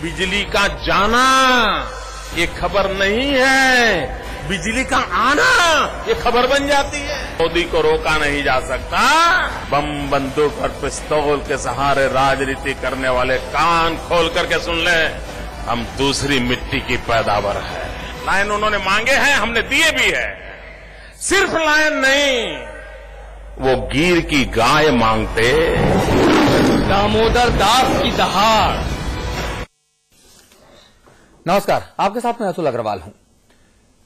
बिजली का जाना ये खबर नहीं है, बिजली का आना ये खबर बन जाती है। मोदी को रोका नहीं जा सकता। बम बंदूक और पिस्तौल के सहारे राजनीति करने वाले कान खोल करके सुन ले, हम दूसरी मिट्टी की पैदावार है। लायन उन्होंने मांगे हैं, हमने दिए भी है। सिर्फ लायन नहीं, वो गिर की गाय मांगते। दामोदर दास की दहाड़। नमस्कार, आपके साथ मैं अतुल अग्रवाल हूं।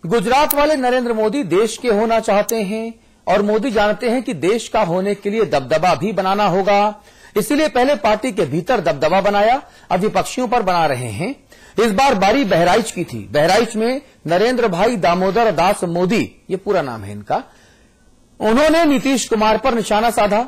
गुजरात वाले नरेंद्र मोदी देश के होना चाहते हैं और मोदी जानते हैं कि देश का होने के लिए दबदबा भी बनाना होगा। इसीलिए पहले पार्टी के भीतर दबदबा बनाया, अब विपक्षियों पर बना रहे हैं। इस बार बारी बहराइच की थी। बहराइच में नरेंद्र भाई दामोदर दास मोदी, ये पूरा नाम है इनका, उन्होंने नीतीश कुमार पर निशाना साधा,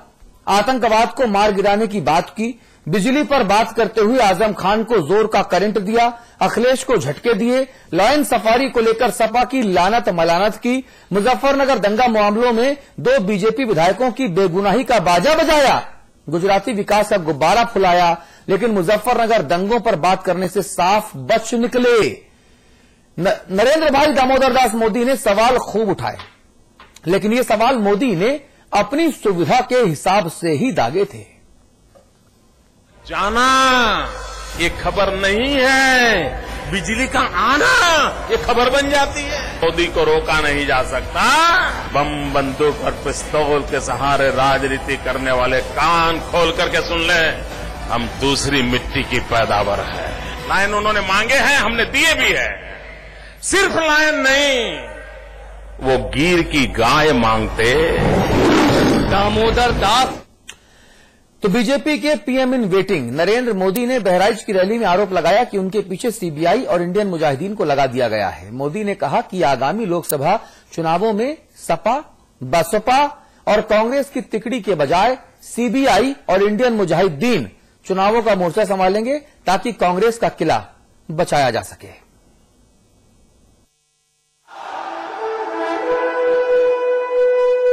आतंकवाद को मार गिराने की बात की, बिजली पर बात करते हुए आजम खान को जोर का करंट दिया, अखिलेश को झटके दिए, लॉयन सफारी को लेकर सपा की लानत मलानत की, मुजफ्फरनगर दंगा मामलों में 2 बीजेपी विधायकों की बेगुनाही का बाजा बजाया, गुजराती विकास का गुब्बारा फुलाया, लेकिन मुजफ्फरनगर दंगों पर बात करने से साफ बच निकले। नरेंद्र भाई दामोदर दास मोदी ने सवाल खूब उठाए, लेकिन ये सवाल मोदी ने अपनी सुविधा के हिसाब से ही दागे थे। जाना ये खबर नहीं है, बिजली का आना ये खबर बन जाती है। मोदी को रोका नहीं जा सकता। बम बंदूक और पिस्तौल के सहारे राजनीति करने वाले कान खोल करके सुन ले, हम दूसरी मिट्टी की पैदावार है। लायन उन्होंने मांगे हैं, हमने दिए भी है। सिर्फ लायन नहीं, वो गिर की गाय मांगते। दामोदर दास। तो बीजेपी के PM in waiting Narendra Modi ने बहराइच की रैली में आरोप लगाया कि उनके पीछे सीबीआई और इंडियन मुजाहिदीन को लगा दिया गया है। मोदी ने कहा कि आगामी लोकसभा चुनावों में सपा, बसपा और कांग्रेस की तिकड़ी के बजाय सीबीआई और इंडियन मुजाहिदीन चुनावों का मोर्चा संभालेंगे ताकि कांग्रेस का किला बचाया जा सके।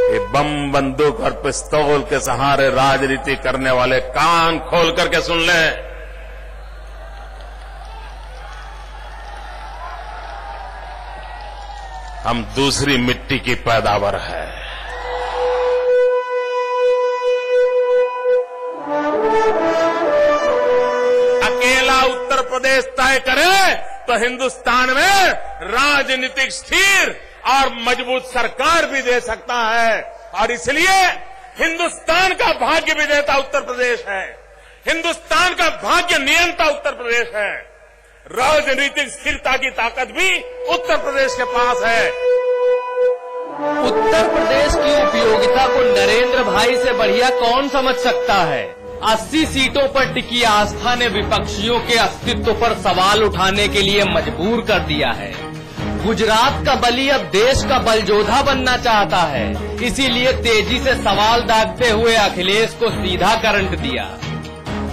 ये बम बंदूक और पिस्तौल के सहारे राजनीति करने वाले कान खोल करके सुन ले, हम दूसरी मिट्टी की पैदावार है। अकेला उत्तर प्रदेश तय करे तो हिंदुस्तान में राजनीतिक स्थिर और मजबूत सरकार भी दे सकता है। और इसलिए हिंदुस्तान का भाग्य विजेता उत्तर प्रदेश है, हिंदुस्तान का भाग्य नियंता उत्तर प्रदेश है। राजनीतिक स्थिरता की ताकत भी उत्तर प्रदेश के पास है। उत्तर प्रदेश की उपयोगिता को नरेंद्र भाई से बढ़िया कौन समझ सकता है। 80 सीटों पर टिकी आस्था ने विपक्षियों के अस्तित्व पर सवाल उठाने के लिए मजबूर कर दिया है। गुजरात का बली अब देश का बलजोधा बनना चाहता है, इसीलिए तेजी से सवाल दागते हुए अखिलेश को सीधा करंट दिया।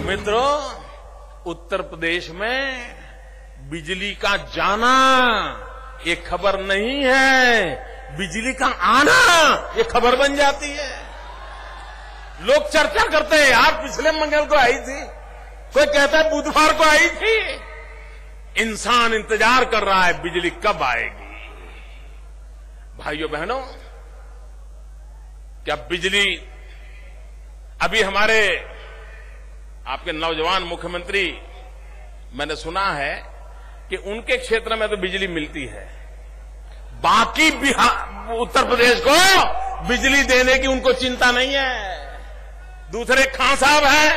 मित्रों, उत्तर प्रदेश में बिजली का जाना ये खबर नहीं है, बिजली का आना ये खबर बन जाती है। लोग चर्चा करते हैं, यार पिछले मंगल को आई थी, कोई कहता है बुधवार को आई थी। इंसान इंतजार कर रहा है बिजली कब आएगी। भाइयों बहनों, क्या बिजली अभी हमारे आपके नौजवान मुख्यमंत्री, मैंने सुना है कि उनके क्षेत्र में तो बिजली मिलती है, बाकी बिहार उत्तर प्रदेश को बिजली देने की उनको चिंता नहीं है। दूसरे खां साहब हैं,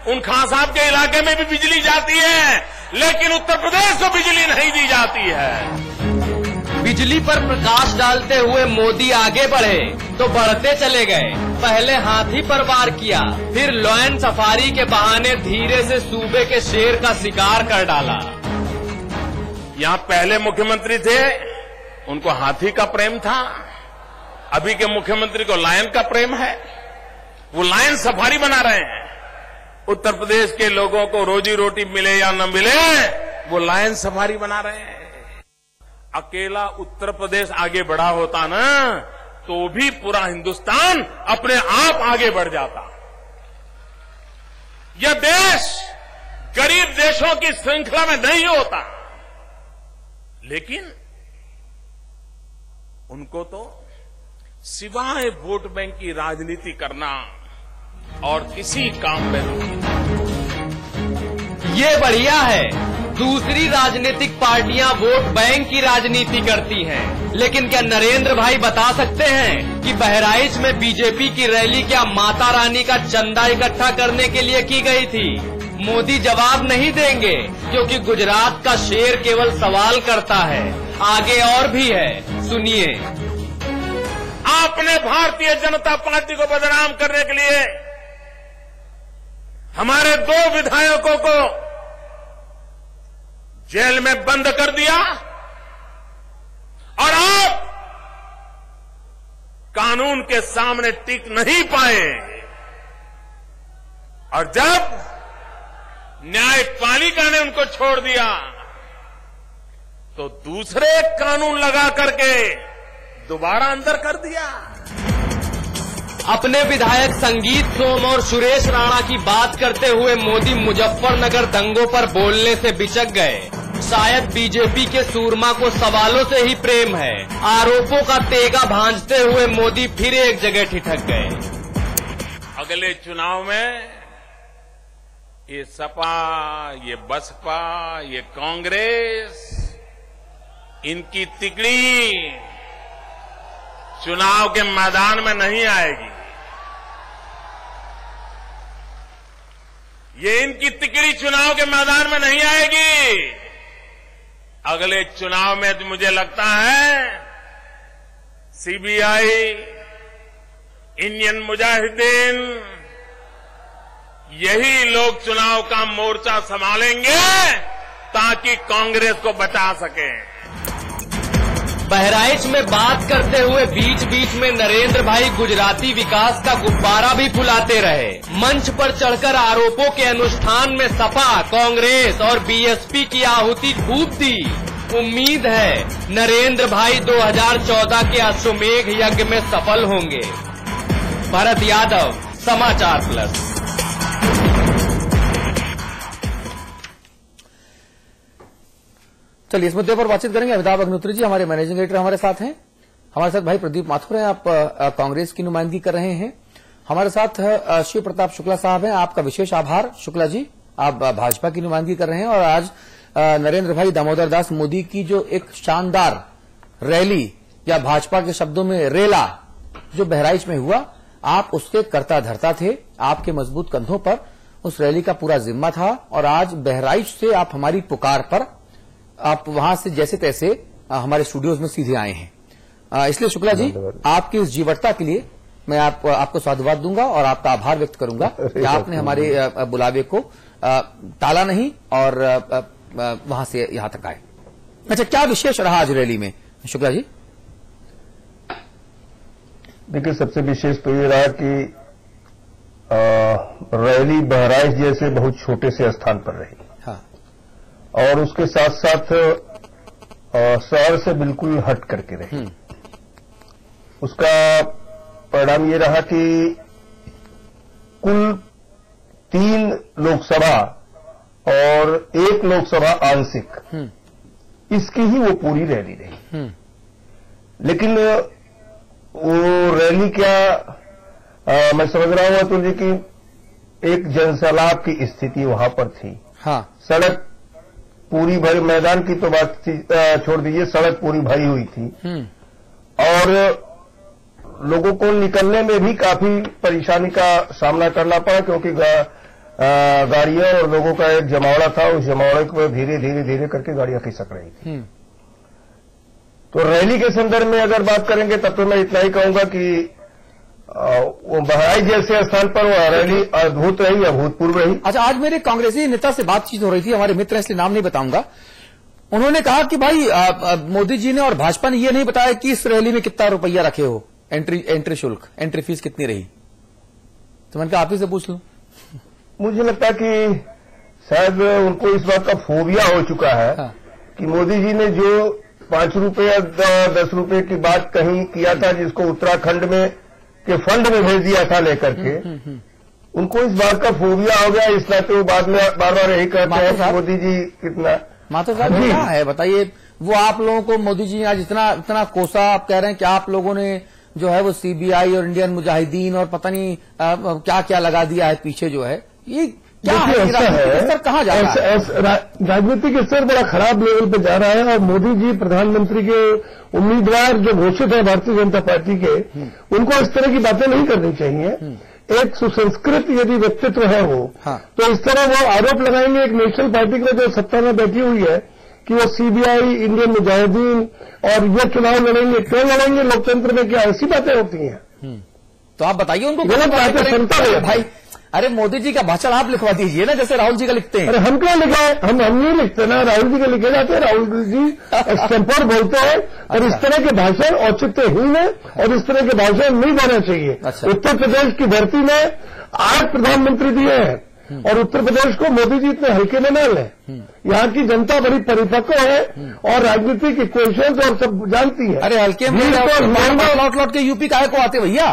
उन खां साहब के इलाके में भी बिजली जाती है, लेकिन उत्तर प्रदेश को बिजली नहीं दी जाती है। बिजली पर प्रकाश डालते हुए मोदी आगे बढ़े तो बढ़ते चले गए। पहले हाथी पर वार किया, फिर लॉयन सफारी के बहाने धीरे से सूबे के शेर का शिकार कर डाला। यहां पहले मुख्यमंत्री थे, उनको हाथी का प्रेम था। अभी के मुख्यमंत्री को लायन का प्रेम है, वो लायन सफारी बना रहे हैं। उत्तर प्रदेश के लोगों को रोजी रोटी मिले या न मिले, वो लायन सफारी बना रहे हैं। अकेला उत्तर प्रदेश आगे बढ़ा होता ना, तो भी पूरा हिंदुस्तान अपने आप आगे बढ़ जाता। यह देश गरीब देशों की श्रृंखला में नहीं होता, लेकिन उनको तो सिवाय वोट बैंक की राजनीति करना और किसी काम में नहीं। ये बढ़िया है, दूसरी राजनीतिक पार्टियां वोट बैंक की राजनीति करती हैं, लेकिन क्या नरेंद्र भाई बता सकते हैं कि बहराइच में बीजेपी की रैली क्या माता रानी का चंदा इकट्ठा करने के लिए की गई थी? मोदी जवाब नहीं देंगे, क्योंकि गुजरात का शेर केवल सवाल करता है। आगे और भी है, सुनिए। आपने भारतीय जनता पार्टी को बदनाम करने के लिए हमारे 2 विधायकों को जेल में बंद कर दिया और आप कानून के सामने टिक नहीं पाए। और जब न्यायपालिका ने उनको छोड़ दिया तो दूसरे कानून लगा करके दोबारा अंदर कर दिया। अपने विधायक संगीत सोम और सुरेश राणा की बात करते हुए मोदी मुजफ्फरनगर दंगों पर बोलने से बिचक गए। शायद बीजेपी के सूरमा को सवालों से ही प्रेम है। आरोपों का तेगा भांजते हुए मोदी फिर एक जगह ठिठक गए। अगले चुनाव में ये सपा, ये बसपा, ये कांग्रेस, इनकी तिकड़ी चुनाव के मैदान में नहीं आएगी। ये इनकी तिकड़ी चुनाव के मैदान में नहीं आएगी। अगले चुनाव में तो मुझे लगता है सीबीआई, इंडियन मुजाहिदीन, यही लोग चुनाव का मोर्चा संभालेंगे ताकि कांग्रेस को बचा सकें। बहराइच में बात करते हुए बीच बीच में नरेंद्र भाई गुजराती विकास का गुब्बारा भी फुलाते रहे। मंच पर चढ़कर आरोपों के अनुष्ठान में सपा, कांग्रेस और बीएसपी की आहुति खूब दी। उम्मीद है नरेंद्र भाई 2014 के अश्वमेघ यज्ञ में सफल होंगे। भरत यादव, समाचार प्लस। चलिए इस मुद्दे पर बातचीत करेंगे। अमिताभ अग्निहोत्री जी हमारे मैनेजिंग एडिटर हमारे साथ हैं। हमारे साथ भाई प्रदीप माथुर हैं, आप कांग्रेस की नुमाइंदगी कर रहे हैं। हमारे साथ शिव प्रताप शुक्ला साहब हैं, आपका विशेष आभार शुक्ला जी। आप भाजपा की नुमाइंदगी कर रहे हैं और आज नरेंद्र भाई दामोदर दास मोदी की जो एक शानदार रैली या भाजपा के शब्दों में रेला जो बहराइच में हुआ, आप उसके कर्ता धर्ता थे। आपके मजबूत कंधों पर उस रैली का पूरा जिम्मा था और आज बहराइच से आप हमारी पुकार पर आप वहां से जैसे तैसे हमारे स्टूडियोज में सीधे आए हैं। इसलिए शुक्ला जी आपकी इस जीवटता के लिए मैं आपको साधुवाद दूंगा और आपका आभार व्यक्त करूंगा कि आपने हमारे बुलावे को टाला नहीं और वहां से यहां तक आए। अच्छा, क्या विशेष रहा आज रैली में शुक्ला जी? देखिए, सबसे विशेष तो ये रहा कि रैली बहराइच जैसे बहुत छोटे से स्थान पर रही। हाँ। और उसके साथ साथ शहर से बिल्कुल हट करके रही। उसका परिणाम ये रहा कि कुल 3 लोकसभा और 1 लोकसभा आंशिक, इसकी ही वो पूरी रैली रही। लेकिन वो रैली क्या, मैं समझ रहा हूं अतुल जी की एक जनसैलाब की स्थिति वहां पर थी। हाँ। सड़क पूरी भरी, मैदान की तो बात छोड़ दीजिए, सड़क पूरी भरी हुई थी और लोगों को निकलने में भी काफी परेशानी का सामना करना पड़ा, क्योंकि गाड़ियां और लोगों का एक जमावड़ा था। उस जमावड़े को धीरे धीरे धीरे करके गाड़ियां खिसक रही थी। तो रैली के संदर्भ में अगर बात करेंगे तब तो मैं इतना ही कहूंगा कि वो बहराइच जैसे स्थान पर वो रैली अद्भुत रही, अभूतपूर्व रही। अच्छा, आज मेरे कांग्रेसी नेता से बातचीत हो रही थी, हमारे मित्र हैं इसलिए नाम नहीं बताऊंगा। उन्होंने कहा कि भाई मोदी जी ने और भाजपा ने ये नहीं बताया कि इस रैली में कितना रुपया रखे हो, एंट्री शुल्क, एंट्री फीस कितनी रही। तो मैंने कहा आप ही से पूछ लूं। मुझे लगता है कि शायद उनको इस बात का फोबिया हो चुका है। हाँ। कि मोदी जी ने जो 5 रुपये 10 रुपये की बात कहीं किया था, जिसको उत्तराखंड में के फंड में भेज दिया था लेकर के, उनको इस बात का फोबिया हो गया, इस नाते वो बाद में बार बार यही कहते हैं कि मोदी जी कितना। माथुर साहब क्या है बताइए, वो आप लोगों को मोदी जी ने आज इतना कोसा, आप कह रहे हैं कि आप लोगों ने जो है वो सीबीआई और इंडियन मुजाहिदीन और पता नहीं क्या क्या लगा दिया है पीछे, जो है ये क्या है, राजनीतिक स्तर कहाँ जा रहा है? राजनीतिक स्तर बड़ा खराब लेवल पे जा रहा है और मोदी जी प्रधानमंत्री के उम्मीदवार जो घोषित है भारतीय जनता पार्टी के, उनको इस तरह की बातें नहीं करनी चाहिए। एक सुसंस्कृत यदि व्यक्तित्व है वो, तो इस तरह वो आरोप लगाएंगे एक नेशनल पार्टी में जो सत्ता में बैठी हुई है कि वो सीबीआई, इंडियन मुजाहिदीन और ये चुनाव लड़ेंगे। क्यों लड़ेंगे? लोकतंत्र में क्या ऐसी बातें होती हैं? तो आप बताइए उनको गलत बातें सुनता है भाई। अरे मोदी जी का भाषण आप लिखवा दीजिए ना, जैसे राहुल जी का लिखते हैं। अरे हम क्या लिखा है? हम नहीं लिखते ना, राहुल जी के लिखे जाते हैं। राहुल जी एक्सटेम्पोर बोलते हैं और इस तरह के भाषण औचित्यहीन है और इस तरह के भाषण नहीं देना चाहिए। उत्तर प्रदेश की धरती में 8 प्रधानमंत्री दिए हैं और उत्तर प्रदेश को मोदी जी इतने हल्के में न लें। यहाँ की जनता बड़ी परिपक्व है और राजनीतिक इक्वेशंस और सब जानती है। अरे हल्के में लौट के यूपी काहे को आते भैया?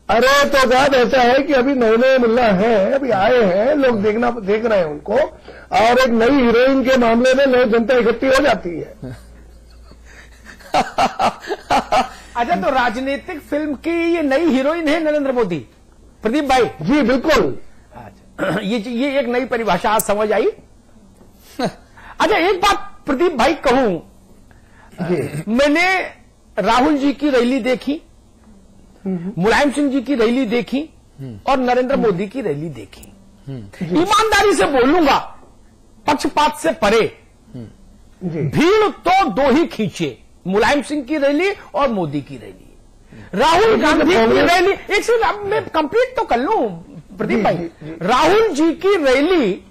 अरे तो बात ऐसा है कि अभी नए नए मुल्ला हैं, अभी आए हैं, लोग देख रहे हैं उनको, और एक नई हीरोइन के मामले में नई जनता इकट्ठी हो जाती है। अच्छा, तो राजनीतिक फिल्म की ये नई हीरोइन है नरेंद्र मोदी, प्रदीप भाई? जी बिल्कुल। अच्छा, ये एक नई परिभाषा आज समझ आई। अच्छा, एक बात प्रदीप भाई कहूं, मैंने राहुल जी की रैली देखी, मुलायम सिंह जी की रैली देखी और नरेंद्र मोदी की रैली देखी। ईमानदारी से बोलूंगा, पक्षपात से परे, भीड़ तो 2 ही खींचे, मुलायम सिंह की रैली और मोदी की रैली। राहुल गांधी की रैली, एक से मैं कंप्लीट तो कर लूं प्रदीप भाई। राहुल जी की रैली,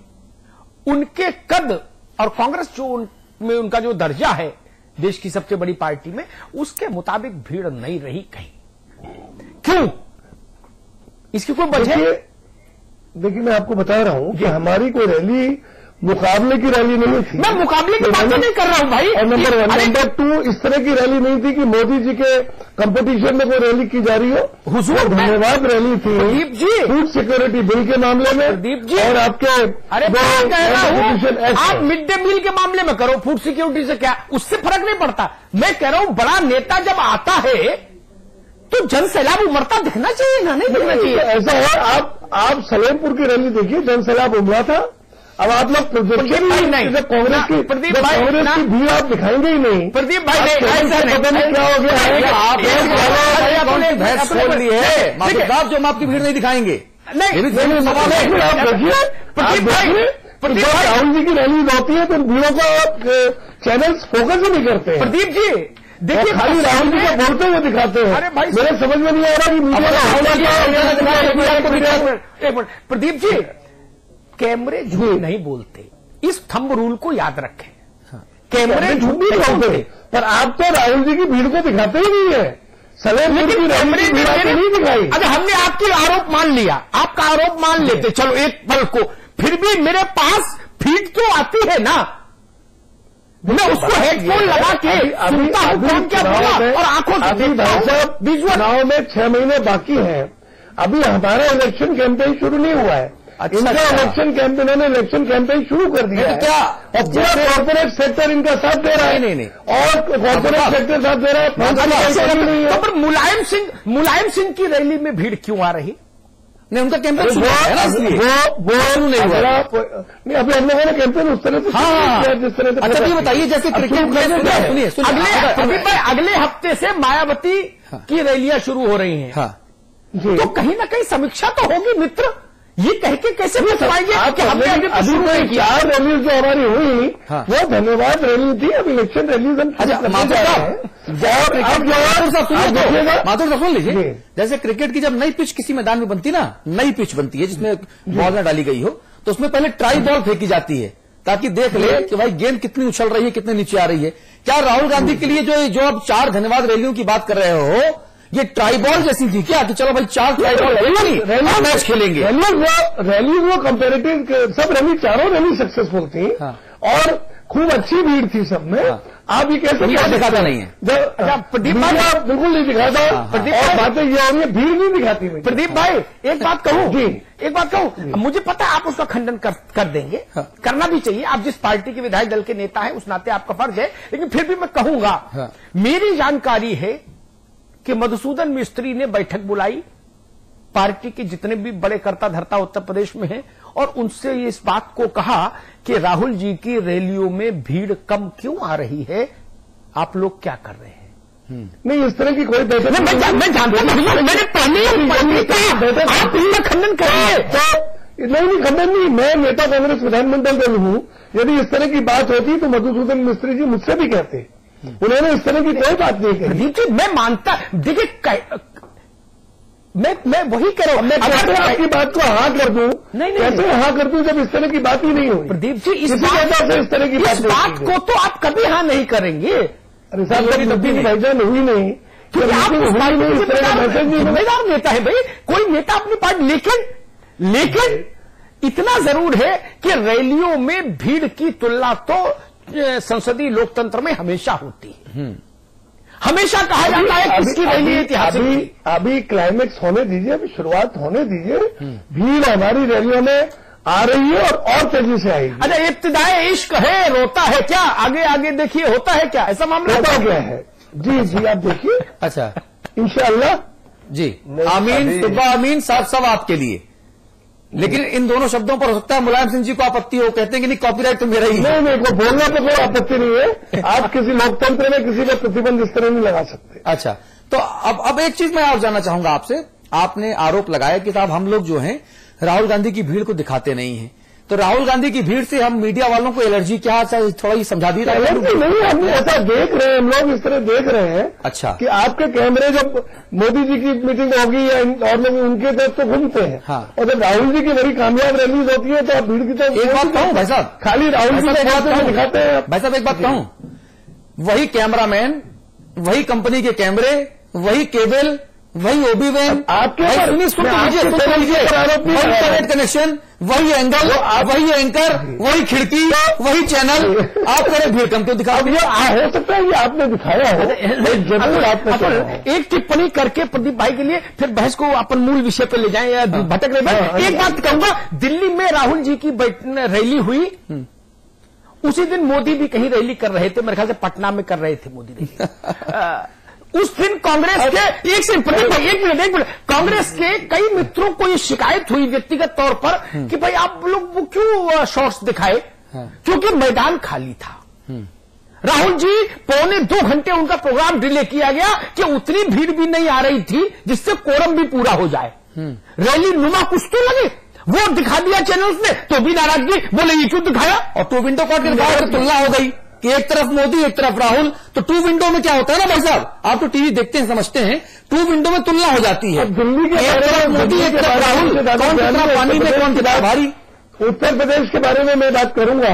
उनके कद और कांग्रेस जो में उनका जो दर्जा है देश की सबसे बड़ी पार्टी में, उसके मुताबिक भीड़ नहीं रही कहीं। क्यों? इसकी कोई वजह? देखिए मैं आपको बता रहा हूं कि हमारी कोई रैली मुकाबले की रैली नहीं थी। मैं मुकाबले की बात नहीं कर रहा हूं भाई। और नंबर 1, नंबर 2, इस तरह की रैली नहीं थी कि मोदी जी के कंपटीशन में कोई रैली की जा रही हो। हुजूर धन्यवाद रैली थी Pradeep ji, food security bill के मामले में प्रदीप जी, और आपके अरे मैं कह रहा हूं आप मिड डे मील के मामले में करो, फूड सिक्योरिटी से क्या, उससे फर्क नहीं पड़ता। मैं कह रहा हूं बड़ा नेता जब आता है तो जन सैलाब उमड़ता दिखना चाहिए ना, नहीं दिखना चाहिए? ऐसा है, आप सलेमपुर की रैली देखिए, जन सैलाब उमड़ा था। अब आप लोग कांग्रेस की भीड़ आप दिखाएंगे ही नहीं। प्रदीप भाई ऐसा पता नहीं क्या हो गया है, आपने भैंस खोल दी है साहब, जो हम आपकी भीड़ नहीं दिखाएंगे। नहीं, राहुल जी की रैली होती है तो भीड़ों का चैनल्स फोकस ही नहीं करते। प्रदीप जी देखिए, खाली राहुल जी को बोलते हुए दिखाते हैं। अरे भाई मेरे समझ में नहीं आ रहा कि एक मिनट प्रदीप जी, कैमरे झूठ नहीं बोलते, इस थंब रूल को याद रखें। कैमरे झूठ नहीं बोलते, पर आप तो राहुल जी की भीड़ को दिखाते ही नहीं है। सलेमपुर की रैली नहीं दिखाई। अगर हमने आपकी आरोप मान लिया, आपका आरोप मान लेते, चलो एक पल को, फिर भी मेरे पास फीड तो आती है ना, मैं उसको हेडफोन लगा के सुनता हूं कौन क्या बोला और आंखों से देखता हूं। चुनाव में 6 महीने बाकी हैं, अभी हमारा इलेक्शन कैंपेन शुरू नहीं हुआ है। इनका इलेक्शन कैंपेन, इन्होंने इलेक्शन कैंपेन शुरू कर दिया है। क्या और पूरा कॉर्पोरेट सेक्टर इनका साथ दे रहा है। नहीं और कॉर्पोरेट सेक्टर साथ दे रहा है। तो पर मुलायम सिंह की रैली में भीड़ क्यों आ रही? नहीं, उनका कैंपेन वो नहीं हुआ। नहीं, अभी हम लोगों ने कैंपेन उस तरह से जिस तरह से। अच्छा ये बताइए, जैसे क्रिकेट, अगले हफ्ते से मायावती की रैलियां शुरू हो रही हैं, तो कहीं ना कहीं समीक्षा तो होगी मित्र। ये कह के कैसे बताएंगे कि हमने अभी तो शुरू नहीं किया? 4 रैली जो हमारी हुई वो धन्यवाद रैली थी। अब इलेक्शन रैली हम माथुर साहब सुन लीजिए, जैसे क्रिकेट की जब नई पिच किसी मैदान में बनती ना, नई पिच बनती है जिसमें बॉल डाली गई हो, तो उसमें पहले ट्राई बॉल फेंकी जाती है ताकि देख ले कि भाई गेंद कितनी उछल रही है, कितनी नीचे आ रही है। क्या राहुल गांधी के लिए जो अब 4 धन्यवाद रैलियों की बात कर रहे हो, ये ट्राई बॉल जैसी थी क्या कि चलो भाई 4 ट्राई बॉल मैच खेलेंगे? रैली वो कंपेरेटिव, सब रैली, चारों रैली सक्सेसफुल थी और खूब अच्छी भीड़ थी सब में। आप ये कैसे दिखाता नहीं है। प्रदीप भाई बिल्कुल नहीं दिखाता। प्रदीप भाई बातें ये हो रही है, भीड़ नहीं दिखाती। प्रदीप भाई एक बात कहूँ जी, एक बात कहूँ, मुझे पता है आप उसका खंडन कर देंगे, करना भी चाहिए, आप जिस पार्टी के विधायक दल के नेता हैं उस नाते आपका फर्ज है, लेकिन फिर भी मैं कहूंगा, मेरी जानकारी है कि मधुसूदन मिस्त्री ने बैठक बुलाई, पार्टी के जितने भी बड़े कर्ता धर्ता उत्तर प्रदेश में हैं, और उनसे इस बात को कहा कि राहुल जी की रैलियों में भीड़ कम क्यों आ रही है, आप लोग क्या कर रहे हैं? नहीं, इस तरह की कोई बैठक मैं जानता हूं, मैंने पहले आप इसका खंडन करिए। तो नहीं खंडन नहीं, मैं नेता कांग्रेस विधानमंडल दल हूं, यदि इस तरह की बात होती तो मधुसूदन मिस्त्री जी मुझसे भी कहते, उन्होंने इस तरह की कोई बात नहीं कही। मैं मानता, देखिए मैं वही कह रहा हूं, मैं आपकी बात को हाँ कर दूं, नहीं कैसे हाँ कर दूं जब इस तरह की बात ही नहीं हुई। प्रदीप जी इस तरह की बात को तो आप कभी हाँ नहीं करेंगे। अरे साहब कभी तब्दीली भाईजान हुई नहीं, क्योंकि आप जिम्मेदार नेता है भाई, कोई नेता अपनी पार्टी, लेकिन इतना जरूर है कि रैलियों में भीड़ की तुलना तो संसदीय लोकतंत्र में हमेशा होती है। हमेशा कहा जाता है किसकी रैली ऐतिहासिक। अभी क्लाइमेक्स होने दीजिए, अभी शुरुआत होने दीजिए, भीड़ हमारी रैलियों में आ रही है और तेजी से आएगी। अच्छा, इब्तिदाए इश्क है, रोता है क्या, आगे आगे देखिए होता है क्या, ऐसा मामला होता क्या है? जी आप देखिए। अच्छा, इंशाअल्लाह जी, आमीन, सुबह आमीन, सब आपके लिए। लेकिन इन दोनों शब्दों पर हो सकता है मुलायम सिंह जी को आपत्ति हो, कहते हैं कि नहीं कॉपीराइट तो मेरा ही है। नहीं, को बोलने पर कोई आपत्ति नहीं है, आप किसी लोकतंत्र में किसी पर प्रतिबंध इस तरह नहीं लगा सकते। अच्छा, तो अब एक चीज मैं और जानना चाहूंगा आपसे, आपने आरोप लगाया कि साहब हम लोग जो हैं राहुल गांधी की भीड़ को दिखाते नहीं हैं, तो राहुल गांधी की भीड़ से हम मीडिया वालों को एलर्जी क्या, थोड़ा ही समझा दी नहीं, हम ऐसा देख रहे हैं, हम लोग इस तरह देख रहे हैं। अच्छा, कि आपके कैमरे जब मोदी जी की मीटिंग होगी या और लोग उनके तरफ तो घूमते हैं, हाँ, और जब राहुल जी की बड़ी कामयाब रैलीज होती है तो आप भीड़ की तरफ। एक बात कहूं भाई साहब, खाली राहुल जी दिखाते हैं भाई साहब, एक बात कहूं, वही कैमरामैन, वही कंपनी के कैमरे, वही केबल, वही ओबी वैन, आपके कनेक्शन, वही एंगल, वही एंकर, वही खिड़की, वही चैनल, आप करें भीड़ कम क्यों दिखा? हो सकता है ये आपने दिखाया हो। एक टिप्पणी करके प्रदीप भाई के लिए फिर बहस को अपन मूल विषय पर ले जाएं या भटक रहे। एक बात कहूंगा, दिल्ली में राहुल जी की रैली हुई, उसी दिन मोदी भी कहीं रैली कर रहे थे, मेरे ख्याल से पटना में कर रहे थे मोदी रैली। उस दिन कांग्रेस के एक मिनट कांग्रेस के कई मित्रों को ये शिकायत हुई व्यक्तिगत तौर पर कि भाई आप लोग वो क्यों शॉर्ट्स दिखाए, क्योंकि मैदान खाली था। राहुल जी 1.25 घंटे उनका प्रोग्राम डिले किया गया कि उतनी भीड़ भी नहीं आ रही थी जिससे कोरम भी पूरा हो जाए, रैली नुमा कुछ तो लगे, वो दिखा दिया चैनल्स ने, तो भी नाराजगी, बोले ये क्यों दिखाया, और 2 विंडो कॉट के बाद तुलना हो गई कि एक तरफ मोदी एक तरफ राहुल, तो 2 विंडो में क्या होता है ना भाई साहब, आप तो टीवी देखते हैं समझते हैं, 2 विंडो में तुलना हो जाती है, दिल्ली के एक तरफ मोदी एक तरफ राहुल, कौन कितना पानी में कौन कितना भारी। उत्तर प्रदेश के बारे में मैं बात करूंगा,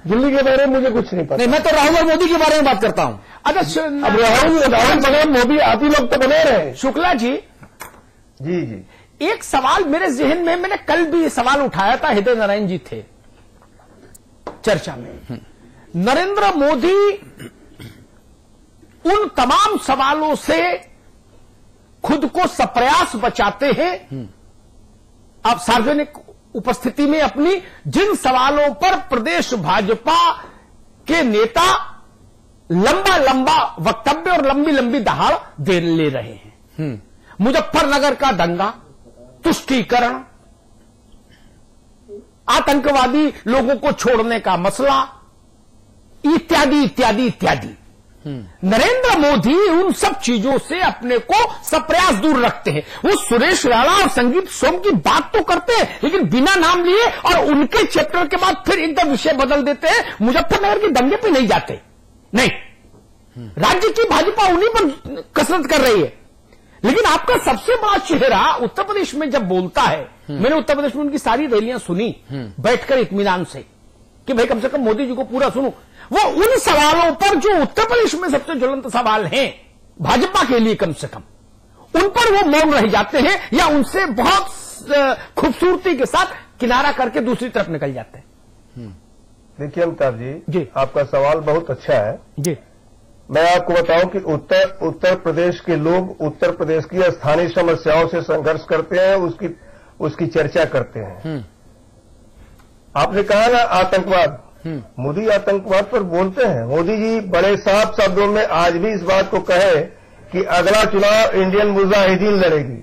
दिल्ली के बारे में मुझे कुछ नहीं पता। नहीं, मैं तो राहुल और मोदी के बारे में बात करता हूं। अच्छा, अब राहुल बने, मोदी आप ही लोग तो बने रहे। शुक्ला जी, जी एक सवाल मेरे जहन में, मैंने कल भी ये सवाल उठाया था, हृदय नारायण जी थे चर्चा में। नरेंद्र मोदी उन तमाम सवालों से खुद को सप्रयास बचाते हैं, अब सार्वजनिक उपस्थिति में अपनी, जिन सवालों पर प्रदेश भाजपा के नेता लंबा लंबा वक्तव्य और लंबी लंबी दहाड़ दे ले रहे हैं। मुजफ्फरनगर का दंगा, तुष्टीकरण, आतंकवादी लोगों को छोड़ने का मसला, इत्यादि इत्यादि इत्यादि। नरेंद्र मोदी उन सब चीजों से अपने को सप्रयास दूर रखते हैं। वो सुरेश राणा और संगीत सोम की बात तो करते हैं, लेकिन बिना नाम लिए, और उनके चैप्टर के बाद फिर एकदम विषय बदल देते हैं, मुजफ्फरनगर के दंगे पे नहीं जाते। नहीं, राज्य की भाजपा उन्हीं पर कसरत कर रही है। लेकिन आपका सबसे बड़ा चेहरा उत्तर प्रदेश में जब बोलता है, मैंने उत्तर प्रदेश में उनकी सारी रैलियां सुनी बैठकर इत्मीनान से, कि भाई कम से कम मोदी जी को पूरा सुनो, वो उन सवालों पर जो उत्तर प्रदेश में सबसे ज्वलंत सवाल हैं भाजपा के लिए, कम से कम उन पर वो मौन रह जाते हैं, या उनसे बहुत खूबसूरती के साथ किनारा करके दूसरी तरफ निकल जाते हैं। देखिए अमिताभ जी, आपका सवाल बहुत अच्छा है जी, मैं आपको बताऊं कि उत्तर प्रदेश के लोग उत्तर प्रदेश की स्थानीय समस्याओं से संघर्ष करते हैं, उसकी चर्चा करते हैं। आपने कहा ना आतंकवाद, मोदी आतंकवाद पर बोलते हैं। मोदी जी बड़े साफ शब्दों में आज भी इस बात को कहे कि अगला चुनाव इंडियन मुजाहिदीन लड़ेगी।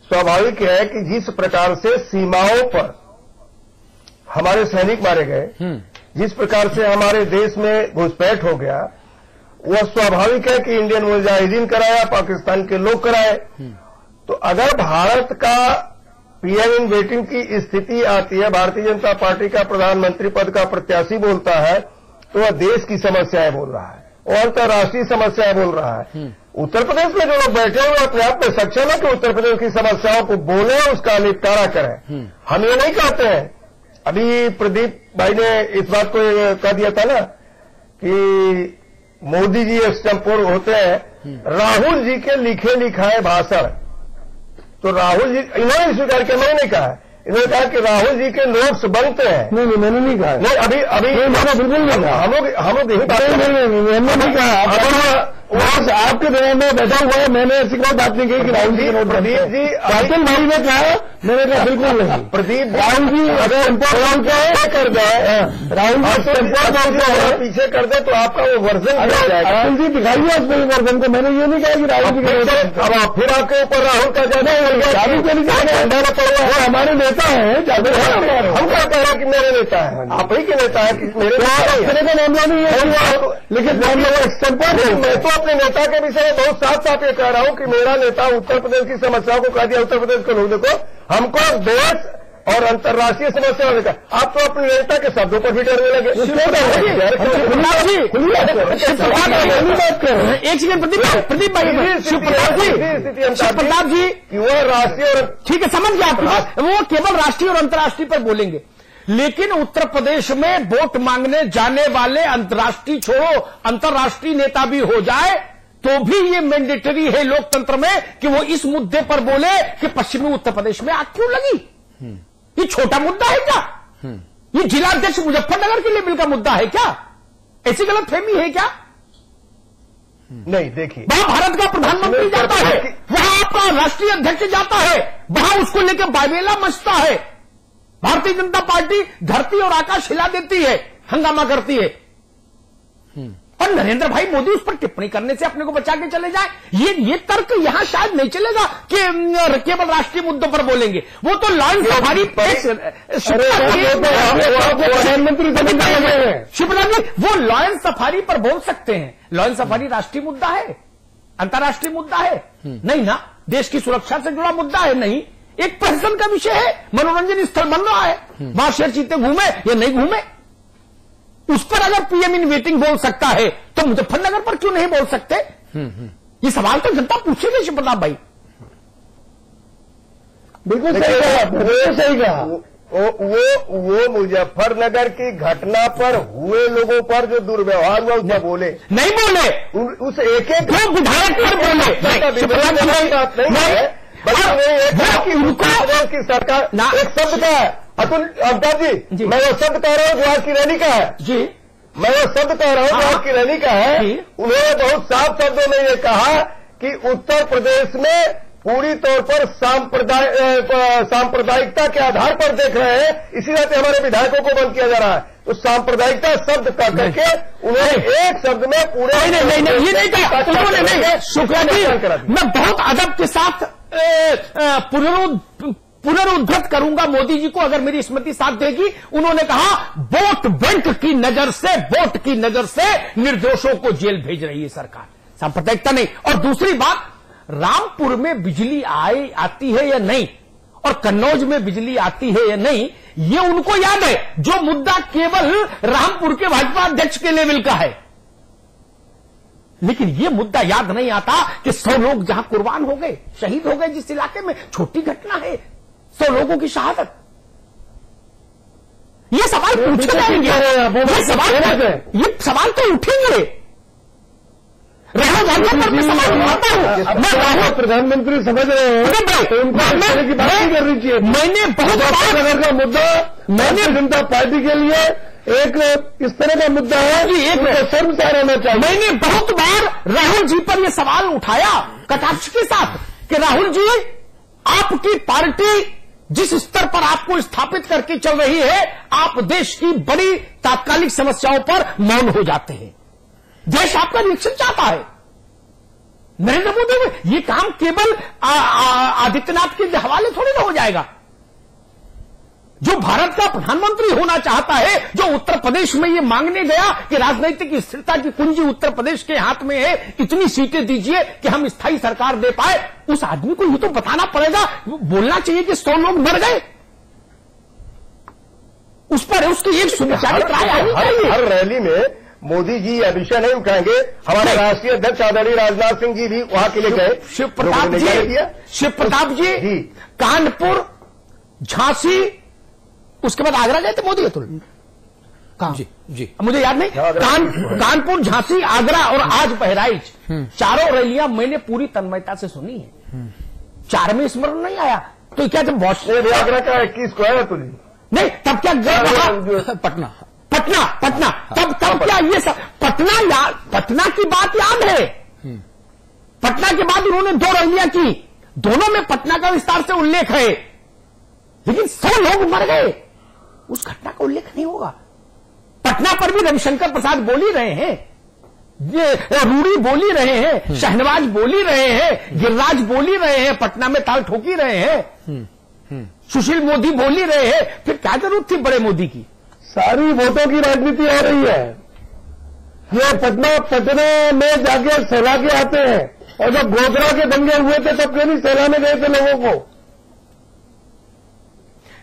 स्वाभाविक है कि जिस प्रकार से सीमाओं पर हमारे सैनिक मारे गए, जिस प्रकार से हमारे देश में घुसपैठ हो गया, वह स्वाभाविक है कि इंडियन मुजाहिदीन कराया, पाकिस्तान के लोग कराए। तो अगर भारत का पीएम इन वेटिंग की स्थिति आती है, भारतीय जनता पार्टी का प्रधानमंत्री पद का प्रत्याशी बोलता है, तो वह देश की समस्याएं बोल रहा है और अंतर्राष्ट्रीय समस्याएं बोल रहा है। उत्तर प्रदेश में जो लोग बैठे हुए अपने आप में सक्षम है कि उत्तर प्रदेश की समस्याओं को बोले, उसका निपटारा करें। हम ये नहीं कहते हैं। अभी प्रदीप भाई ने इस बात को कह दिया था ना कि मोदी जी एक्सटेम्पोर होते हैं, राहुल जी के लिखे लिखाए भाषण। तो राहुल जी, इन्होंने स्वीकार किया, मैंने नहीं कहा। इन्होंने कहा कि राहुल जी के नोट्स बनते हैं। नहीं, मैंने नहीं कहा। नहीं, अभी मैंने बिल्कुल नहीं कहा। हम लोग यही बात मैंने नहीं कहा। आपके दौरान में बैठा हुआ है, मैंने ऐसी कोई बात नहीं कही कि राहुल जी प्रदीप जी कैप्टन भाई ने कहा, मैंने कहा बिल्कुल नहीं। प्रदीप राहुल जी अगर इम्पोर्ट कर दे, राहुल जी इम्पोर्ट पीछे कर दे तो आपका वो वर्जन राहुल जी दिखाइए अपने वर्जन को। मैंने ये नहीं कहा कि राहुल जी अब फिर आपके ऊपर राहुल का ज्यादा जादू के लिए हमारे नेता है, जादू हम क्या कह रहे हैं कि मेरे नेता है, आप ही के नेता है कि मेरे का मामला नहीं है। लेकिन मैं तो अपने नेता के विषय में बहुत साफ साफ ये कह रहा हूं कि मेरा नेता उत्तर प्रदेश की समस्याओं को कह दिया। उत्तर प्रदेश के लोग देखो, हमको देश और अंतर्राष्ट्रीय समस्या देखा। आप तो अपने नेता के शब्दों पर भी डरने लगे। एक सेकंड प्रदीप भाई, शिवप्रताप जी कि वो राष्ट्रीय और ठीक है, समझ गया आपकी। वो केवल राष्ट्रीय और अंतर्राष्ट्रीय पर बोलेंगे, लेकिन उत्तर प्रदेश में वोट मांगने जाने वाले अंतर्राष्ट्रीय छोड़ो अंतर्राष्ट्रीय नेता भी हो जाए तो भी ये मैंडेटरी है लोकतंत्र में कि वो इस मुद्दे पर बोले कि पश्चिमी उत्तर प्रदेश में आग क्यों लगी। ये छोटा मुद्दा है क्या? ये जिलाध्यक्ष मुजफ्फरनगर के लेवल का मुद्दा है क्या? ऐसी गलतफहमी है क्या? नहीं, देखिए, वहां भारत का प्रधानमंत्री जाता है, वहां आपका राष्ट्रीय अध्यक्ष जाता है, वहां उसको लेकर बाबेला मचता है। भारतीय जनता पार्टी धरती और आकाश हिला देती है, हंगामा करती है, और नरेंद्र भाई मोदी उस पर टिप्पणी करने से अपने को बचा के चले जाए। ये तर्क यहां शायद नहीं चलेगा कि केवल राष्ट्रीय मुद्दों पर बोलेंगे। वो तो लॉयन सफारी प्रधानमंत्री शिवराज जी, वो लॉयन सफारी पर बोल सकते हैं। लॉयन सफारी राष्ट्रीय मुद्दा है, अंतर्राष्ट्रीय मुद्दा है नहीं ना, देश की सुरक्षा से जुड़ा मुद्दा है नहीं, एक प्रहसन का विषय है, मनोरंजन स्थल बन रहा है, वहां शेर चीते घूमे या नहीं घूमे, उस पर अगर पीएम इन वेटिंग बोल सकता है तो मुजफ्फरनगर पर क्यों नहीं बोल सकते? ये सवाल तो जनता पूछेगी शिवप्रताप भाई। बिल्कुल सही कहा। वो मुजफ्फरनगर की घटना पर हुए लोगों पर जो दुर्व्यवहार हुआ उसमें बोले नहीं बोले, उस एक विधायक पर बोले की सरकार एक शब्द का है। अतुल अमिताभ जी, मैं वो शब्द कह रहा हूँ जो आज की रैली का है जी, मैं वो शब्द कह रहा हूँ जो आज की रैली का है। उन्होंने बहुत साफ शब्दों में ये कहा कि उत्तर प्रदेश में पूरी तौर पर सांप्रदायिकता के आधार पर देख रहे हैं, इसी वजह से हमारे विधायकों को बंद किया जा रहा है। तो सांप्रदायिकता शब्द का करके उन्होंने एक शब्द में पूरे नहीं ये नहीं कहा उन्होंने, नहीं शुक्ला जी, मैं बहुत अदब के साथ पुनरुद्धृत करूंगा मोदी जी को अगर मेरी स्मृति साथ देगी। उन्होंने कहा वोट बैंक की नजर से निर्दोषों को जेल भेज रही है सरकार, सांप्रदायिकता नहीं। और दूसरी बात, रामपुर में बिजली आती है या नहीं और कन्नौज में बिजली आती है या नहीं, ये उनको याद है। जो मुद्दा केवल रामपुर के भाजपा अध्यक्ष के लेवल का है, लेकिन ये मुद्दा याद नहीं आता कि 100 लोग जहां कुर्बान हो गए, शहीद हो गए जिस इलाके में, छोटी घटना है 100 लोगों की शहादत। ये सवाल पूछे जाएंगे, ये सवाल तो उठेंगे। राहुल गांधी पर मैं सवाल उठाता हूं, मैं राहुल प्रधानमंत्री समझ रहे हैं तो उनको की बात नहीं करनी चाहिए। मैंने बहुत का मुद्दा, मैंने जनता पार्टी के लिए एक इस तरह का मुद्दा है कि एक शर्मसार होना चाहिए। मैंने बहुत बार राहुल जी पर यह सवाल उठाया कटाक्ष के साथ कि राहुल जी, आपकी पार्टी जिस स्तर पर आपको स्थापित करके चल रही है, आप देश की बड़ी तात्कालिक समस्याओं पर मौन हो जाते हैं। देश आपका रिएक्शन चाहता है। नरेंद्र मोदी, ये काम केवल आदित्यनाथ के हवाले थोड़ी ना हो जाएगा। जो भारत का प्रधानमंत्री होना चाहता है, जो उत्तर प्रदेश में ये मांगने गया कि राजनीतिक स्थिरता की कुंजी उत्तर प्रदेश के हाथ में है, इतनी सीटें दीजिए कि हम स्थायी सरकार दे पाए, उस आदमी को ये तो बताना पड़ेगा, बोलना चाहिए कि 100 लोग मर गए, उस पर उसकी एक सुविचारित राय आनी चाहिए। हर रैली में मोदी जी यह विषय नहीं उठाएंगे। हमारे राष्ट्रीय अध्यक्ष आदरणीय राजनाथ सिंह जी भी वहां के लिए गए। शिव प्रताप जी कानपुर, झांसी, उसके बाद आगरा गए थे मोदी अतुल? जी मुझे याद नहीं। कानपुर, झांसी, आगरा और आज बहराइच, चारों रैलियां मैंने पूरी तन्मयता से सुनी है। चार में स्मरण नहीं आया तो क्या जब आगरा का 21 को है अतुल जी? नहीं, तब क्या पटना तब क्या ये सब पटना की बात याद है। पटना के बाद उन्होंने 2 रैलियां की, दोनों में पटना का विस्तार से उल्लेख है, लेकिन 100 लोग मर गए, उस घटना का उल्लेख नहीं होगा। पटना पर भी रविशंकर प्रसाद बोल ही रहे हैं, ये रूडी बोल ही रहे हैं, शहनवाज बोल ही रहे हैं, गिरिराज बोल ही रहे हैं, पटना में ताल ठोक ही रहे हैं, सुशील मोदी बोल ही रहे हैं, फिर क्या जरूरत थी बड़े मोदी की? सारी वोटों की राजनीति हो रही है। ये पटना में जाके सहला के आते हैं, और जब गोधरा के दंगे हुए थे तब क्यों नहीं सहलाने गए थे लोगों को?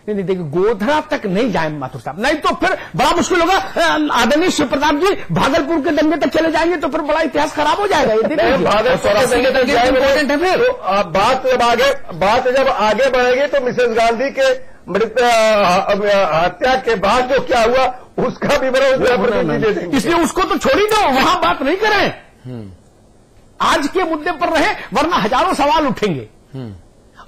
नहीं देखिए, गोधरा तक नहीं जाए माथुर साहब, नहीं तो फिर बड़ा मुश्किल होगा। आदरणीय शिव प्रताप जी भागलपुर के दंगे तक चले जाएंगे तो फिर बड़ा इतिहास खराब हो जाएगा। ये भागलपुर के दंगे तक जाएंगे फिर बात जब आगे बढ़ेगी तो मिसेस गांधी के हत्या के बाद जो क्या हुआ उसका विवरण, इसलिए उसको तो छोड़ ही दो, वहां बात नहीं करें, आज के मुद्दे पर रहे, वरना हजारों सवाल उठेंगे।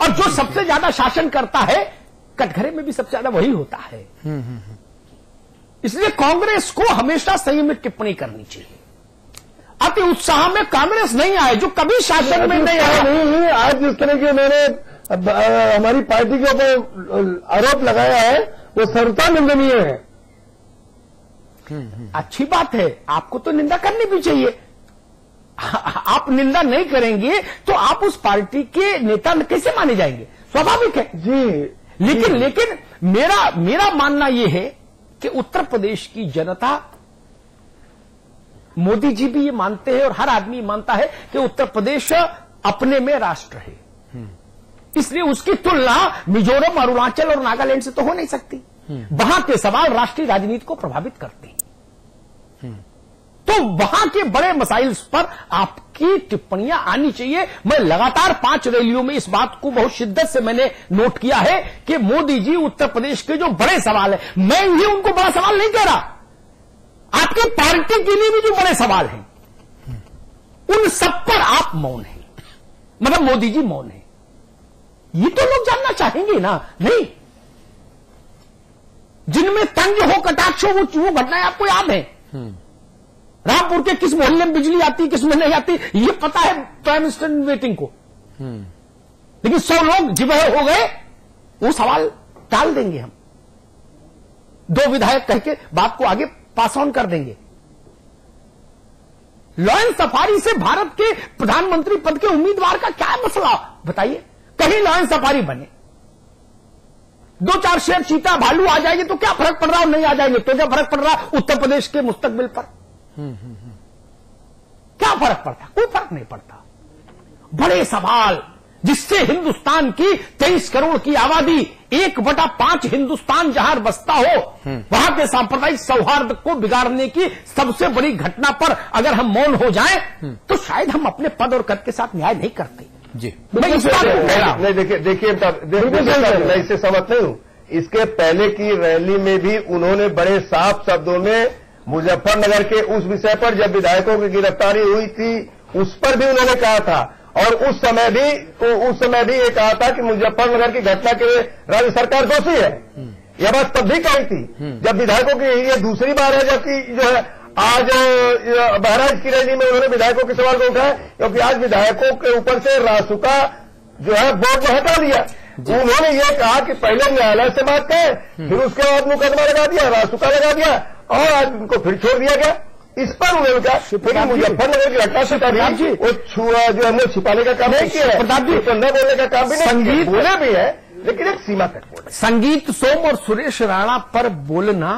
और जो सबसे ज्यादा शासन करता है, कटघरे में भी सबसे ज्यादा वही होता है। इसलिए कांग्रेस को हमेशा संयमित टिप्पणी करनी चाहिए। अति उत्साह में कांग्रेस नहीं आए, जो कभी शासन में नहीं आया। नहीं, आज जिस तरह के मैंने हमारी पार्टी के ऊपर आरोप लगाया है वो सर्वथा निंदनीय है। अच्छी बात है, आपको तो निंदा करनी भी चाहिए। आप निंदा नहीं करेंगे तो आप उस पार्टी के नेता कैसे माने जाएंगे? स्वाभाविक है जी। लेकिन मेरा मानना यह है कि उत्तर प्रदेश की जनता, मोदी जी भी ये मानते हैं और हर आदमी मानता है कि उत्तर प्रदेश अपने में राष्ट्र है, इसलिए उसकी तुलना मिजोरम, अरुणाचल और नागालैंड से तो हो नहीं सकती। वहां के सवाल राष्ट्रीय राजनीति को प्रभावित करते हैं, तो वहां के बड़े मसाइल पर आपकी टिप्पणियां आनी चाहिए। मैं लगातार 5 रैलियों में इस बात को बहुत शिद्दत से मैंने नोट किया है कि मोदी जी उत्तर प्रदेश के जो बड़े सवाल है, मैं ही उनको बड़ा सवाल नहीं कह रहा, आपकी पार्टी के लिए भी जो बड़े सवाल हैं उन सब पर आप मौन हैं, मतलब मोदी जी मौन हैं। ये तो लोग जानना चाहेंगे ना। नहीं, जिनमें तंज हो, कटाक्ष हो, वो घटनाएं आपको याद है। रामपुर के किस मोहल्ले में बिजली आती, किस में नहीं आती, ये पता है प्राइम मिनिस्टर इन वेटिंग को। लेकिन 100 लोग जिबह हो गए, वो सवाल टाल देंगे हम, 2 विधायक कह के बात को आगे पास ऑन कर देंगे। लॉयन सफारी से भारत के प्रधानमंत्री पद के उम्मीदवार का क्या मसला बताइए? कहीं लॉयन सफारी बने, 2-4 शेर चीता भालू आ जाएंगे तो क्या फर्क पड़ रहा, और नहीं आ जाएंगे तो क्या फर्क पड़ रहा उत्तर प्रदेश के मुस्तकबिल पर? क्या फर्क पड़ता? कोई फर्क नहीं पड़ता। बड़े सवाल जिससे हिंदुस्तान की 23 करोड़ की आबादी, 1/5 हिंदुस्तान जहां बसता हो, वहां के सांप्रदायिक सौहार्द को बिगाड़ने की सबसे बड़ी घटना पर अगर हम मौन हो जाएं तो शायद हम अपने पद और कद के साथ न्याय नहीं करते। जी, मैं इस बात को कह रहा हूं। नहीं, देखिए मैं इससे सहमत नहीं हूं। इसके पहले की रैली में भी उन्होंने बड़े साफ शब्दों में मुजफ्फरनगर के उस विषय पर, जब विधायकों की गिरफ्तारी हुई थी, उस पर भी उन्होंने कहा था, और उस समय भी ये कहा था कि मुजफ्फरनगर की घटना के लिए राज्य सरकार दोषी है। यह बात तब भी कही थी जब विधायकों की ये दूसरी बार है जबकि जो है आज बहराइच की रैली में उन्होंने विधायकों के सवाल को उठाया, क्योंकि आज विधायकों के ऊपर से रासुका जो है बोर्ड को हटा दिया। उन्होंने ये कहा कि पहले न्यायालय से बात करें, फिर उसके बाद मुकदमा लगा दिया, रासुका लगा दिया और आज उनको फिर छोड़ दिया गया। इस पर उन्होंने कहा लेकिन मुजफ्फरनगर की घटना से तभी वो जो हमने छिपाने का काम नहीं किया है, प्रताप जी तो न बोलने का काम भी नहीं, बोले भी है लेकिन एक सीमा तक बोले। संगीत सोम और सुरेश राणा पर बोलना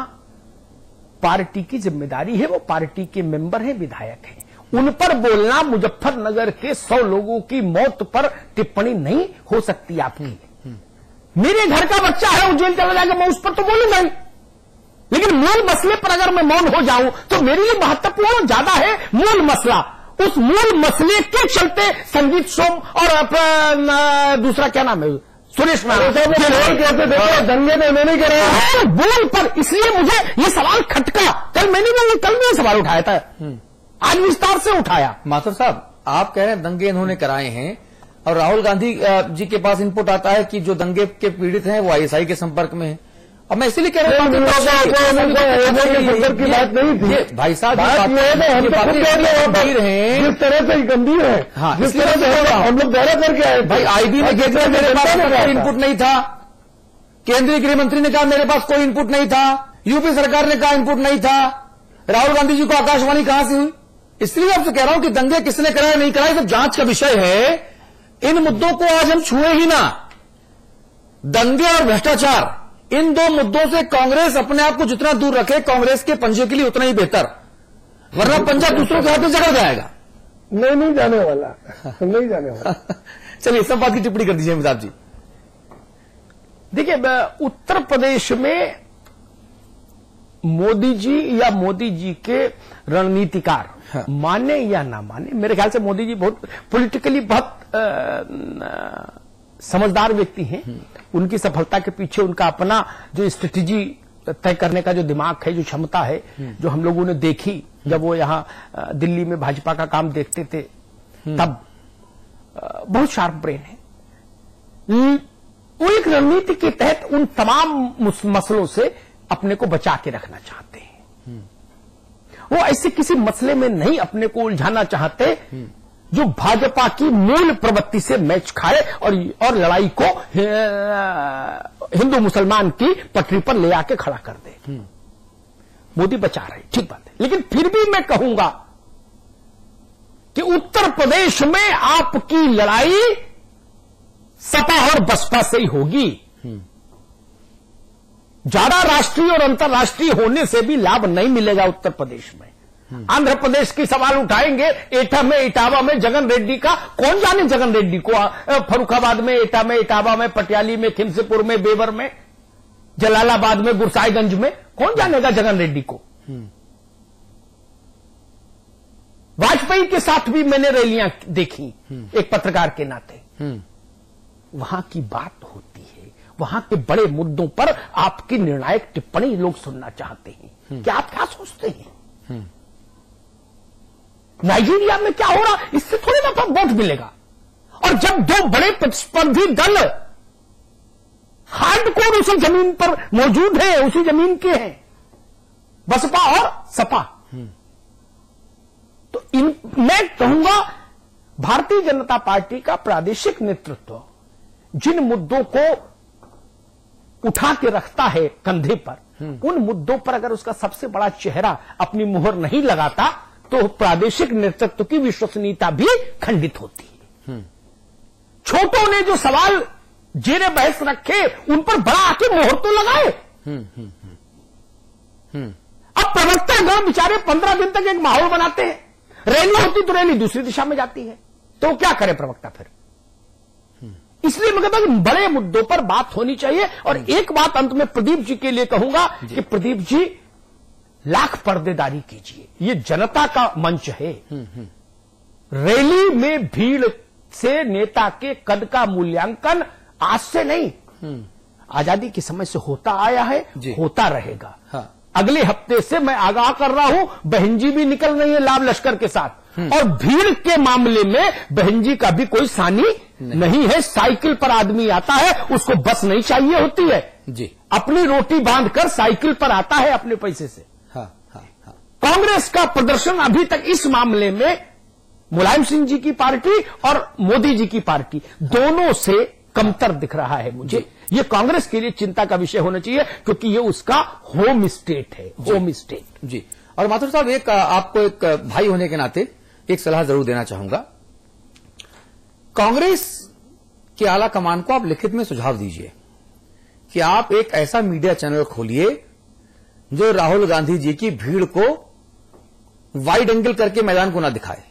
पार्टी की जिम्मेदारी है, वो पार्टी के मेंबर हैं, विधायक हैं, उन पर बोलना मुजफ्फरनगर के 100 लोगों की मौत पर टिप्पणी नहीं हो सकती आपकी। मेरे घर का बच्चा है वो जेल चला जाएगा, मैं उस पर तो बोलूंगा ही, लेकिन मूल मसले पर अगर मैं मौन हो जाऊं तो मेरे लिए महत्वपूर्ण ज्यादा है मूल मसला। उस मूल मसले के चलते संगीत सोम और दूसरा क्या नाम है सुरेश राणा कहते देखो दंगे में मैंने करे बोल पर, इसलिए मुझे ये सवाल खटका। कल मैंने सवाल उठाया था, आज विस्तार से उठाया। माथुर साहब, आप कह रहे हैं दंगे इन्होंने कराए हैं और राहुल गांधी जी के पास इनपुट आता है कि जो दंगे के पीड़ित हैं वो आईएसआई के संपर्क में है। अब मैं इसीलिए कह रहा हूं की बात नहीं थी भाई साहब, गंभीर है, जिस तरह से गंभीर है। हाँ, जिस तरह से हम लोग दायरा करके आए भाई, आईबी में कहते मेरे पास कोई इनपुट नहीं था, केंद्रीय गृह मंत्री ने कहा मेरे पास कोई इनपुट नहीं था, यूपी सरकार ने कहा इनपुट नहीं था, राहुल गांधी जी को आकाशवाणी कहां से हुई? इसलिए आपसे कह रहा हूं कि दंगे किसने कराए नहीं कराए सब जांच का विषय है। इन मुद्दों को आज हम छुए ही ना। दंगे और भ्रष्टाचार, इन दो मुद्दों से कांग्रेस अपने आप को जितना दूर रखे, कांग्रेस के पंजे के लिए उतना ही बेहतर, वरना पंजा दूसरों के हाथ में जकड़ जाएगा। नहीं जाने वाला, नहीं जाने वाला। चलिए सब बात की टिप्पणी कर दीजिए अमिताभ जी। देखिए, उत्तर प्रदेश में मोदी जी या मोदी जी के रणनीतिकार, हाँ, माने या ना माने, मेरे ख्याल से मोदी जी बहुत पॉलिटिकली बहुत समझदार व्यक्ति हैं। उनकी सफलता के पीछे उनका अपना जो स्ट्रेटेजी तय करने का जो दिमाग है, जो क्षमता है, जो हम लोगों ने देखी जब वो यहां दिल्ली में भाजपा का काम देखते थे, तब बहुत शार्प ब्रेन है। वो एक रणनीति के तहत उन तमाम मसलों से अपने को बचा के रखना चाहते हैं। वो ऐसे किसी मसले में नहीं अपने को उलझाना चाहते जो भाजपा की मूल प्रवृत्ति से मैच खाए और लड़ाई को हिंदू मुसलमान की पटरी पर ले आके खड़ा कर दे। मोदी बचा रहे, ठीक बात है, लेकिन फिर भी मैं कहूंगा कि उत्तर प्रदेश में आपकी लड़ाई सपा और बसपा से ही होगी। ज्यादा राष्ट्रीय और अंतर्राष्ट्रीय होने से भी लाभ नहीं मिलेगा उत्तर प्रदेश में। आंध्र प्रदेश की सवाल उठाएंगे, एटा में, इटावा में जगन रेड्डी का, कौन जाने जगन रेड्डी को, फर्रुखाबाद में, एटा में, इटावा में, पटियाली में, खिमसेपुर में, बेवर में, जलालाबाद में, गुरसाईगंज में, कौन जानेगा जगन रेड्डी को। वाजपेयी के साथ भी मैंने रैलियां देखी एक पत्रकार के नाते। वहां की बात होती है, वहां के बड़े मुद्दों पर आपकी निर्णायक टिप्पणी लोग सुनना चाहते हैं। क्या आप क्या सोचते हैं नाइजीरिया में क्या हो रहा, इससे थोड़ी ना वोट मिलेगा। और जब दो बड़े प्रतिस्पर्धी दल हार्डकोर उसी जमीन पर मौजूद है, उसी जमीन के हैं, बसपा और सपा, तो मैं कहूंगा भारतीय जनता पार्टी का प्रादेशिक नेतृत्व जिन मुद्दों को उठा के रखता है कंधे पर, उन मुद्दों पर अगर उसका सबसे बड़ा चेहरा अपनी मुहर नहीं लगाता तो प्रादेशिक नेतृत्व की विश्वसनीयता भी खंडित होती है। छोटों ने जो सवाल जेरे बहस रखे उन पर बड़ा आके मोहर तो लगाए। अब प्रवक्ता गण बेचारे 15 दिन तक एक माहौल बनाते हैं, रैली होती तो रैली दूसरी दिशा में जाती है, तो क्या करे प्रवक्ता फिर। इसलिए मैं कहता हूं कि बड़े मुद्दों पर बात होनी चाहिए। और एक बात अंत में प्रदीप जी के लिए कहूंगा कि प्रदीप जी लाख पर्देदारी कीजिए, ये जनता का मंच है। रैली में भीड़ से नेता के कद का मूल्यांकन आज से नहीं, आजादी के समय से होता आया है, होता रहेगा। हाँ। अगले हफ्ते से मैं आगाह कर रहा हूं, बहन जी भी निकल रही है लाभ लश्कर के साथ, और भीड़ के मामले में बहन जी का भी कोई सानी नहीं है। साइकिल पर आदमी आता है, उसको बस नहीं चाहिए होती है जी। अपनी रोटी बांधकर साइकिल पर आता है अपने पैसे से। हाँ, हाँ, हाँ। कांग्रेस का प्रदर्शन अभी तक इस मामले में मुलायम सिंह जी की पार्टी और मोदी जी की पार्टी दोनों से कमतर दिख रहा है मुझे। ये कांग्रेस के लिए चिंता का विषय होना चाहिए, क्योंकि ये उसका होम स्टेट है, होम स्टेट। जी। और माथुर साहब, एक आपको एक भाई होने के नाते एक सलाह जरूर देना चाहूंगा। कांग्रेस के आला कमान को आप लिखित में सुझाव दीजिए कि आप एक ऐसा मीडिया चैनल खोलिए जो राहुल गांधी जी की भीड़ को वाइड एंगल करके मैदान को ना दिखाए,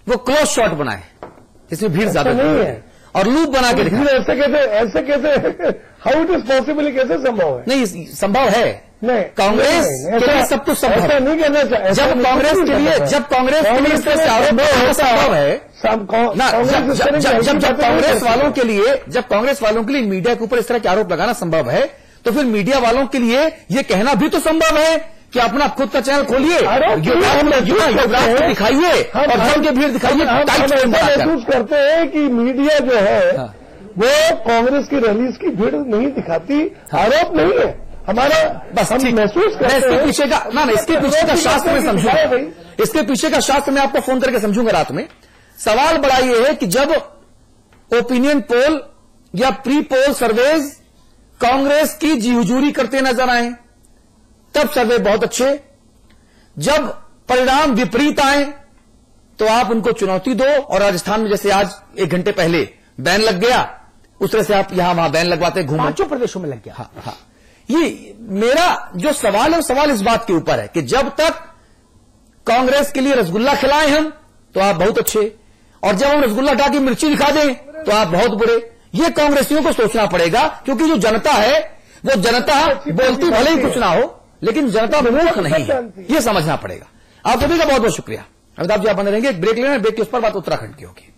वो क्लोज शॉट बनाए जिसमें भीड़ ज्यादा नहीं है, और लूप बना के दिखाए। ऐसे कैसे हाउ इट इज पॉसिबल, कैसे संभव है? नहीं, संभव है। नहीं, कांग्रेस के लिए सब कुछ संभव है। नहीं कहना चाहिए। जब कांग्रेस के लिए इस तरह से आरोप संभव है ना, जब कांग्रेस वालों के लिए मीडिया के ऊपर इस तरह के आरोप लगाना संभव है, तो फिर मीडिया वालों के लिए ये कहना भी तो संभव है कि अपना खुद का चैनल खोलिए, युवराज को दिखाइए और धर्म के भीड़ दिखाइए। महसूस करते हैं कि मीडिया जो है वो कांग्रेस की रैलीज की भीड़ नहीं दिखाती, आरोप नहीं है हमारा, बस हम महसूस करते हैं। इसके पीछे का इसके पीछे का शास्त्र में समझूंगा, इसके पीछे का शास्त्र में आपको फोन करके समझूंगा रात में। सवाल बड़ा ये है कि जब ओपिनियन पोल या प्री पोल सर्वेज कांग्रेस की जी हुजूरी करते नजर आए तब सर्वे बहुत अच्छे, जब परिणाम विपरीत आए तो आप उनको चुनौती दो, और राजस्थान में जैसे आज 1 घंटे पहले बैन लग गया, उस तरह से आप यहां वहां बैन लगवाते घूमो। 5 प्रदेशों में लग गया। हाँ, हाँ। ये मेरा जो सवाल है, सवाल इस बात के ऊपर है कि जब तक कांग्रेस के लिए रसगुल्ला खिलाएं हम तो आप बहुत अच्छे, और जब हम रसगुल्ला हटा के मिर्ची दिखा दें तो आप बहुत बुरे। ये कांग्रेसियों को सोचना पड़ेगा, क्योंकि जो जनता है वो जनता बोलती भले ही कुछ ना हो, लेकिन जनता मूर्ख नहीं है, ये समझना पड़ेगा। आप सभी का बहुत बहुत शुक्रिया। अमिताभ जी आप बने रहेंगे, एक ब्रेक लेना, ब्रेक के उस पर बात उत्तराखंड की होगी।